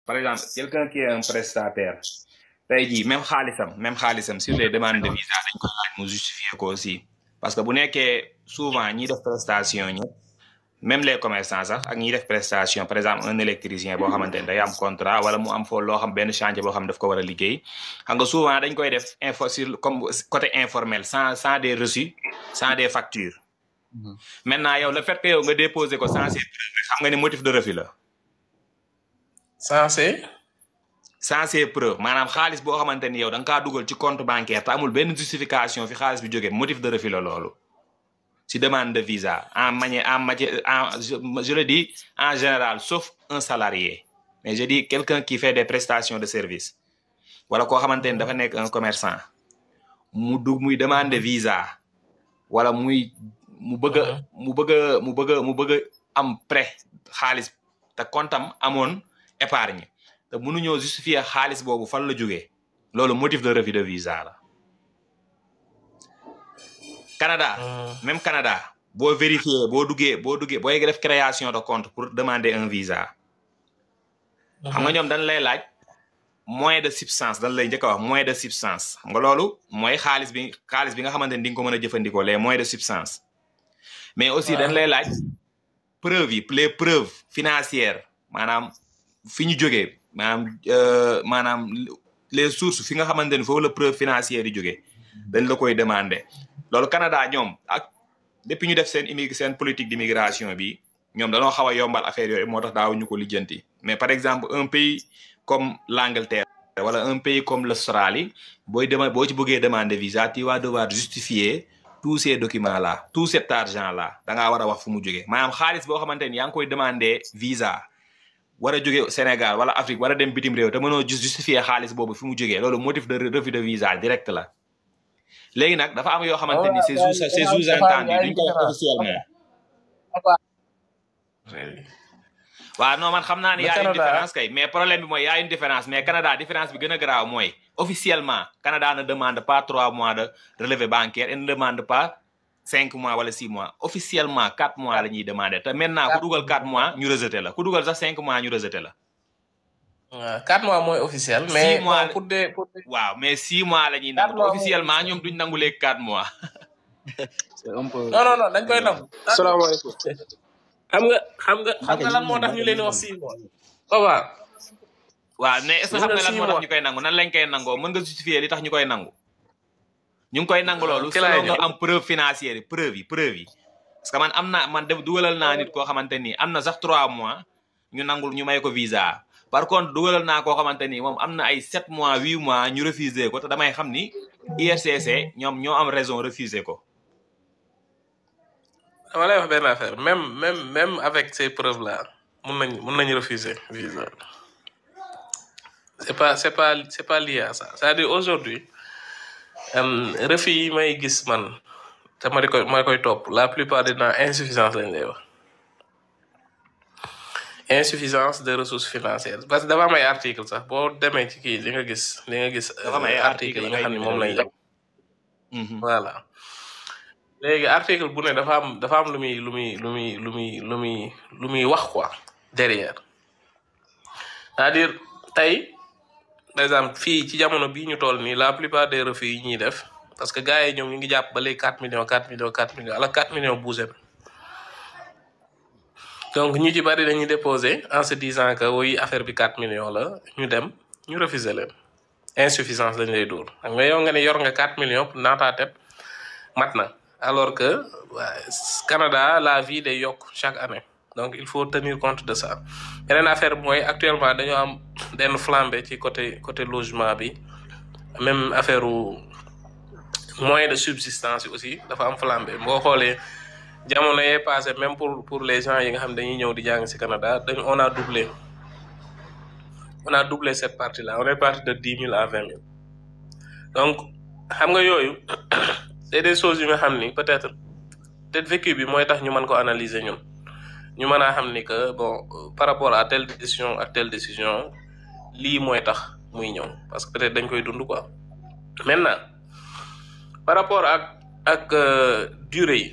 par exemple quelqu'un qui est un prestataire tey jii même xaalisam sur les demandes de visa dañ koy laaj mu justifier ko aussi parce que bu nekkee souvent ñiy def prestation ñëpp même les commerçants sax ak ñiy def prestation par exemple un électricien boo xamante ne day am contrat wala mu am foo loo xam benn chantier boo xam daf ko war a liggéey xam nga souvent dañ koy def comme côté informel sans des reçus sans des factures. Maintenant yow le fait que yow nga déposer ko sans ces preuves xam nga ni motif de refus la. sans ces preuves maanaam xaalis boo xamante ni yow da nga kaa dugal ci compte bancaire te amul benn justification fi xaalis bi jógee motif de refus la loolu. Si demande de visa je le dis en général sauf un salarié mais je dis quelqu'un qui fait des prestations de service wala koo xamante ni dafa nekk un commerçant muy demande de visa wala mu bëgg am prêt xaalis te comptam amoon épargne te mënuñoo justifier xaalis boobu fan la jógee loolu motif de refus de visa la. Canada même Canada boo vérifier boo duggee booy def création de compte pour demander un visa xam nga ñoom dañ lay laaj moyen de substance dañ lay njëkk a wax moyen de substance xam nga loolu mooy xaalis bi nga xamante ni di nga ko mën a jëfandikoo les moyens de substance mais aussi dañ lay laaj preuves yi les preuves financières maanaam fi ñu jógee maanaam les sources fi nga xamante ni foofu la preuve financière yi jógee dañ la koy demander loolu Canada ñoom ak depuis ñu def seen politique d'immigration bi ñoom dañoo xaw a yombal affaire yooyu moo tax daawuñu ko lijjanti mais par exemple un pays comme l'Angleterre wala un pays comme l'Australie boo ci bëggee demander visa tu vas devoir justifier tous ces documents là tout cet argent là da ngaa war a wax fu mu jógee maanaam xaalis boo xamante ni yaa ngi koy demander visa war a jógee Sénégal wala Afrique war a dem bitim réew te mënoo justifier xaalis boobu fi mu jógee loolu motif de refus de visa direct la. léegi nag dafa am yoo xamante ni c'est sous-entendu duñ ko wax officiellement. waaw non man xam naa ne y a une différence kay mais problème bi mooy y a une différence mais Canada différence bi gën a garaaw mooy officiellement Canada ne demande pas 3 mois de relevé bancaire et ne demande pas 5 mois wala 6 mois officiellement 4 mois la ñuy demander te maintenant ku dugal 4 mois ñu rejeté la ku dugal sax 5 mois ñu rejeté la. 4 mois mooy officiel. mais 6 mois pour des waaw mais 6 mois la ñuy nangu officiellement ñoom duñ nangu léegi 4 mois. c'est un peu. non dañ koy nangu. salaamaaleykum. xam nga lan moo tax ñu leen wax 6 mois. waaw. waaw mais est-ce que xam nga lan moo tax ñu koy nangu nan lañ koy nangoo mën nga justifier li tax ñu koy nangu. ñu ngi koy nangu loolu. selon nga am preuve financière yi preuve yi. parce que man dugalal naa nit koo xamante ni am na sax 3 mois ñu nangul ñu may ko visa. par contre dugalal naa koo xamante ni moom am na ay 7 mois 8 mois ñu refusé ko te damay xam ni IRCC ñoom ñoo am raison refusé ko. dama lay wax benn affaire même avec ces preuves là mun nañu refuser visa. c'est pas lié à ça c'est-à-dire aujourd'hui refus yi may gis man te ma koy topp la plupart des temps insuffisance lañ lay wax. insuffisance de ressources financières parce que dafa am ay article sax boo demee ci kii li nga gis article yi nga xam ne moom lañ def voilà léegi article bu ne dafa am lu muy wax quoi derrière c'est-à-dire tey par exemple fii ci jamono bii ñu toll nii la plupart des refus yi ñuy def parce que gars yi ñoom ñu ngi jàpp ba léegi 4 millions ala 4 millions bougé na donc ñu ci bari dañuy déposer en se disant que oui affaire bi 4 millions la ñu dem ñu refuser leen insuffisance lañ lay dóor xam nga yow nga ne yor nga 4 millions dans ta tête mat na alors que Canada la vie day yokk chaque année donc il faut tenir compte de ça beneen affaire mooy actuellement dañoo am benn flambée ci côté logement bi même affaire moyen de subsistance yi aussi dafa am flambée boo xoolee jamono yee passé même pour les gens yi nga xam dañuy ñëw di jàng ci Canada on a doublé cette partie là on est parti de 10 000 à 20 000 donc xam nga yooyu c'est des choses yu nga xam ni peut-être vécu bi mooy tax ñu mën ko analyser ñun ñu mën a xam ni que bon par rapport à telle décision lii mooy tax muy ñëw parce que peut-être dañ koy dund quoi. Maintenant par rapport ak durée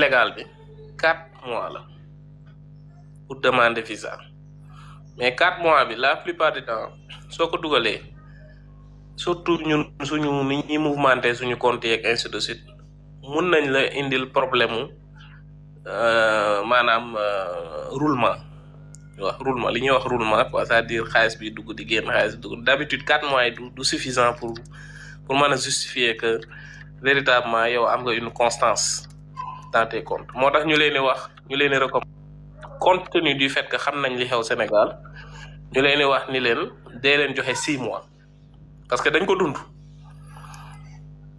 légale bi 4 mois la pour demander visa mais 4 mois bi la plupart du temps soo ko dugalee surtout ñun suñu ni ñuy mouvementé suñu compte yeeg ainsi de suite mun nañ la indil problème mu maanaam roulement wax roulement li ñuy wax roulement quoi c'est-à-dire xaalis bi dugg di génn xaalis bi dugg d'habitude 4 mois yi du suffisant pour mën a justifier que véritablement yow am nga une constance dans tes comptes moo tax ñu leen di wax ñu leen di recommander compte tenu du fait que xam nañ li xew Sénégal ñu leen di wax ni leen dee leen joxe 6 mois parce que dañ ko dund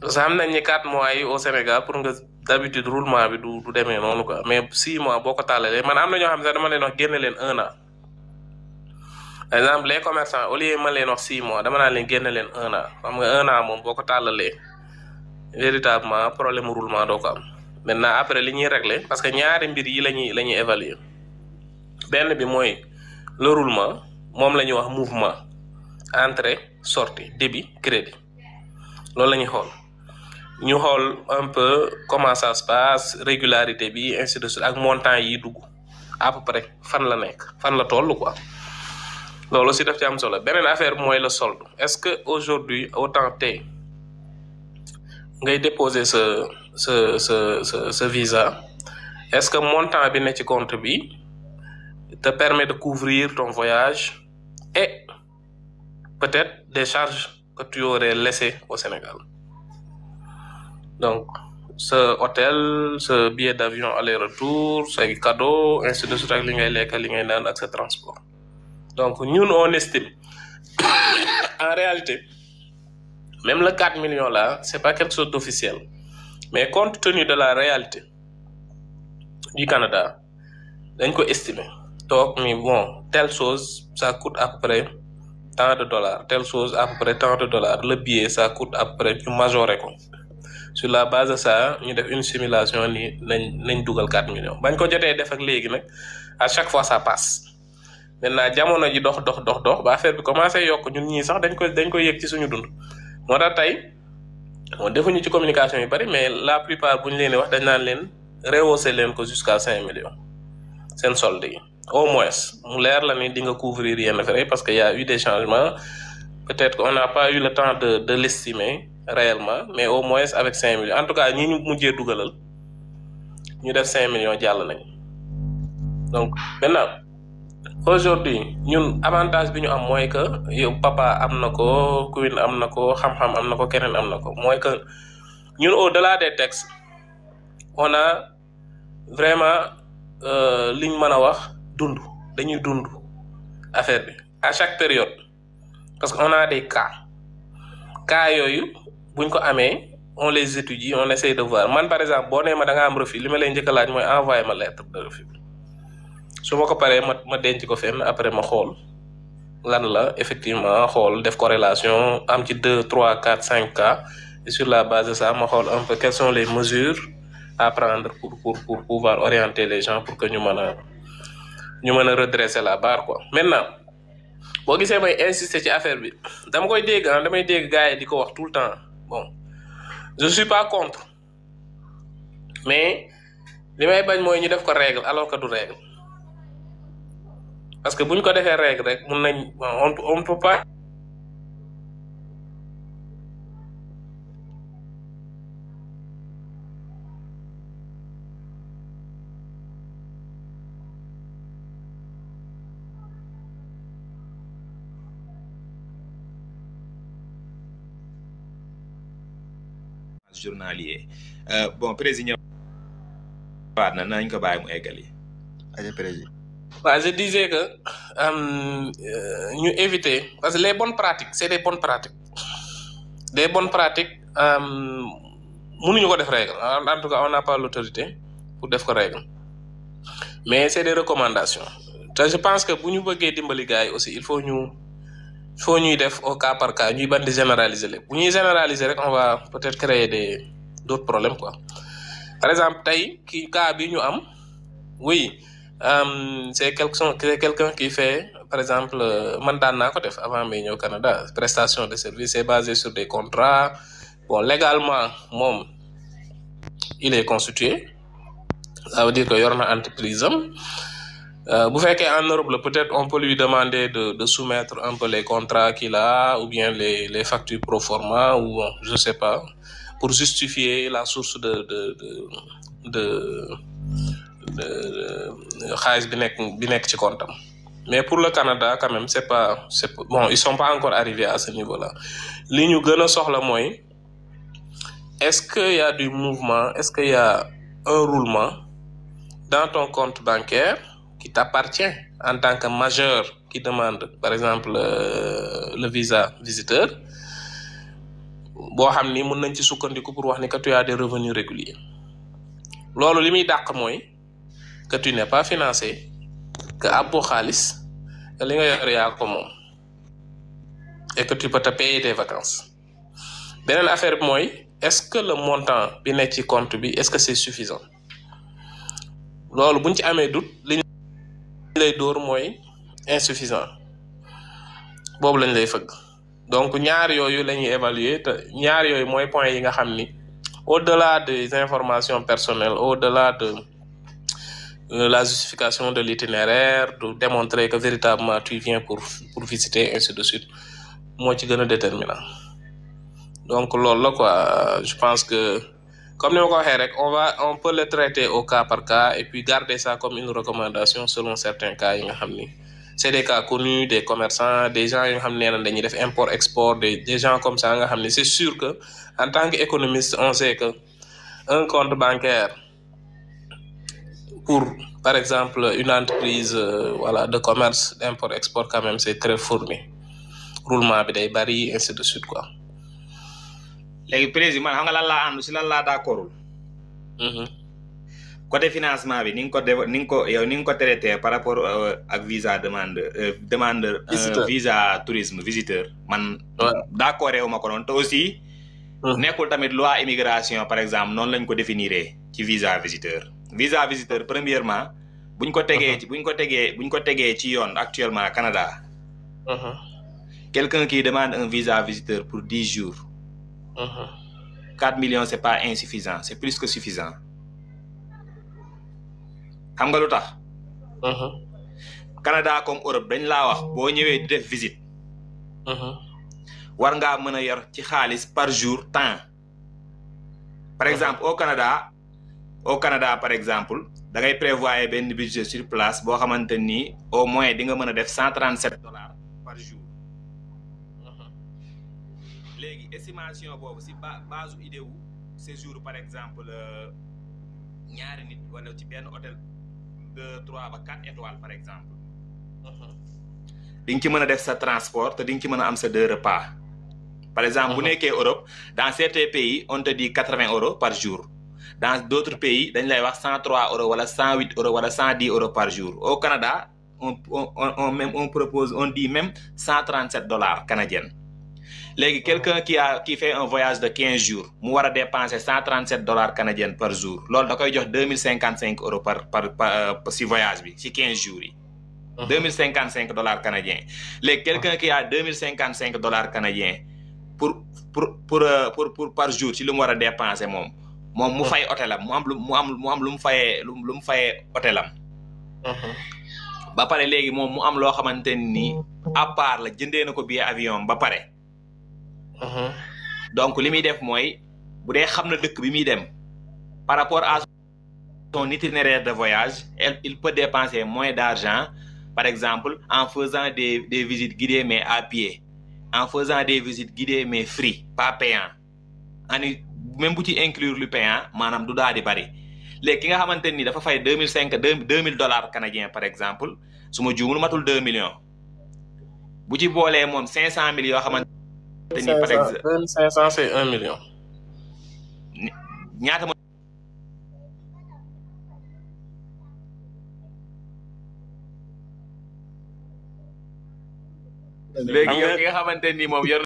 parce que xam nañ ni 4 mois yi au Sénégal pour nga d'habitude roulement bi du demee noonu quoi mais 6 mois boo ko tàllalee man am na ñoo xam ne sax dama leen wax génne leen 1 an par exemple les commerçants au lieu ma leen wax 6 mois dama naa leen génne leen 1 an xam nga 1 an moom boo ko tàllalee véritablement problème roulement doo ko am maintenant après li ñuy régler parce que ñaari mbir yi la ñuy évaluer benn bi mooy le roulement moom la ñuy wax mouvement entrée sortie débit crédit loolu la ñuy xool ñu xool un peu comment ça se passe régularité bi ainsi de suite ak montant yi dugg à peu près fan la nekk fan la toll quoi loolu aussi daf ci am solo beneen affaire mooy le solde est-ce que aujourd'hui autant tey ngay déposer ce visa est-ce que montant bi ne ci compte bi te permet de couvrir ton voyage et peut-être des charges que tu aurais laissées au Sénégal donc ce hôtel ce billet d'avion aller-retour say cadeau ainsi de suite ak li ngay lekk li ngay naan ak sa transport donc ñun on estime en réalité même le 4 millions là c'est pas quelque chose d'officiel mais compte tenu de la réalité du Canada dañ ko estimer toog ni bon telle chose ça coûte à peu près tant de dollars telle chose à peu près tant de dollars le billet ça coûte à peu près ñu majoré ko sur la base de ça ñu def une simulation ni nañ dugal 4 millions bañ ko jotee def ak léegi nag à chaque fois ça passe maintenant jamono ji dox ba affaire bi commencé yokk ñun ñii sax dañ ko yëg ci suñu dund moo tax tey defuñu ci communication yu bari mais la plupart bu ñu leen di wax dañ naan leen rehausser leen ko jusqu'à 5 millions seen solde yi au moins mu leer la ni di nga couvrir yenn frais parce que y a eu des changements peut-être qu'on n'a pas eu le temps de l'estimer réellement mais au moins avec 5 millions en tout cas ñi ñu mujjee dugalal ñu def 5 millions jàll nañ donc maintenant aujourd'hui ñun avantage bi ñu am mooy que yow papa am na ko Queen am na ko xam-xam am na ko keneen am na ko mooy que ñun au-delà des textes on a vraiment liñ mën a wax dañuy dund affaire bi à chaque période parce que on a des cas yooyu buñ ko amee on les étudie on essaie de voir man par exemple boo nee ma da nga am refus li ma lay njëkk a laaj mooy envoyer ma lettre de refus su ma ko paree ma denc ko fenn après ma xool lan la effectivement xool def corrélation am ci 2 3 4 5 cas et sur la base de ça ma xool un peu quelles sont les mesures à prendre pour pouvoir orienter les gens pour que ñu mën a redresser la barre quoi maintenant boo gisee may insister ci affaire bi damay dégg gars yi di ko wax tout le temps bon je suis pas contre mais li may bañ mooy ñu def ko règle alors que du règle parce que buñ ko defee règle rek mun nañ on peut pas journalier bon président waat na nañ ko bàyyi mu eggali aja président waaw je disais que ñu éviter parce que les bonnes pratiques c'est des bonnes pratiques mënuñu ko def règle en tout cas on n'a pas l'autorité pour def ko règle mais c'est des recommandations te je pense que bu ñu bëggee dimbali gars yi aussi il faut ñuy def au cas par cas ñuy ban di généraliser lépp bu ñuy généraliser rek on va peut-être créer d'autres problèmes quoi par exemple tey cas bi ñu am oui c'est quelqu'un qui fait par exemple man daan naa ko def avant may ñëw Canada prestation de service c'est basé sur des contrats bon légalement moom il est constitué ça veut dire que yor na entreprise am bu fekkee en Europe la peut-être on peut lui demander de soumettre un peu les contrats qu'il a ou bien les factures pro forma ou bon, je sais pas pour justifier la source de xaalis bi nekk ci compte am. Mais pour le Canada quand même c'est bon ils sont pas encore arrivés à ce niveau-là li ñu gën a soxla mooy est-ce que y a du mouvement, est-ce qu'il y a un roulement dans ton compte bancaire qui t'appartient en tant que majeur qui demande par exemple le visa visiteur boo xam ni mën nañ ci sukkandiku pour wax ni que tu as des revenus réguliers loolu li muy dàq mooy que tu n'es pas financé que abbo xaalis que li nga yor yaa ko moom et que tu peux te payer tes vacances beneen affaire bi mooy est-ce que le montant bi nekk ci compte bi est-ce que c'est suffisant loolu buñ ci amee doute li lay dóor mooy insuffisant boobu lañ lay fëgg donc ñaar yooyu la ñuy évaluer te ñaar yooyu mooy point yi nga xam ni au-delà des informations personnelles au-delà de la justification de l'itinéraire de démontrer que véritablement tu viens pour visiter ainsi de suite moo ci gën a déterminant donc loolu la quoi je pense que comme ni ma ko waxee rek on peut le traiter au cas par cas et puis garder ça comme une recommandation selon certains cas yi nga xam ni c'est des cas connus des commerçants des gens yi nga xam ne nee na dañuy def import export des gens comme ça nga xam ni c'est sûr que en tant qu'économiste on sait que un compte bancaire pour par exemple une entreprise voilà de commerce d'import export quand même c'est très fourni roulement bi day bari ainsi de suite quoi. léegi président xam nga lan laa ànd si lan laa d'accordul côté financement bi ni nga ko traité par rapport ak visa demande visa tourisme visiteur man d'accord wu ma ko noonu te aussi nekkul tamit loi immigration par exemple noonu lañ ko définiré ci visa visiteur premièrement buñ ko tegee ci yoon actuellement Canada quelqu'un qui demande un visa visiteur pour 10 jours 4 millions c'est pas insuffisant c'est plus que suffisant xam nga lu tax Canada comme Europe dañ laa wax boo ñëwee di def visite war ngaa mën a yor ci xaalis par jour temps par exemple au Canada par exemple da ngay prévoir benn budget sur place boo xamante ni au moins di nga mën a def $137 par jour léegi estimation boobu si base idée wu séjour par exemple ñaari nit wala ci benn hôtel 2, 3 ba 4 étoiles par exemple di nga ci mën a def sa transport te di nga ci mën a am sa 2 repas par exemple bu nekkee Europe dans certains pays on te dit 80 € par jour dans d'autres pays dañ lay wax 103 € wala 108 € wala 110 € par jour au Canada on propose on dit même $137 canadiens léegi quelqu'un qui fait un voyage de 15 jours mu war a dépenser $137 canadiens par jour loolu da koy jox 2055 € par si voyage bi si 15 jours yi. $2055 canadiens léegi quelqu'un qui a $2055 canadiens pour par jour ci lu mu war a dépenser moom mu fay hôtelam mu am lu mu fayee hôtelam. ba pare léegi moom mu am loo xamante ni à part la jëndee na ko billet avion ba pare. donc li muy def mooy bu dee xam na dëkk bi muy dem par rapport à son itinéraire de voyage il peut dépenser moins d'argent par exemple en faisant des visites guidées mais à pied en faisant des visites guidées mais free pas payant même bu ci inclure lu payant maanaam du daal di bari léegi ki nga xamante ni dafa fay $2000 canadiens par exemple su ma juumul matul 2 millions bu ci boolee moom 500,000 yoo xamante ni par exemple 500 c'est 1 million. ñaata léegi yow ki nga xamante ni moom yor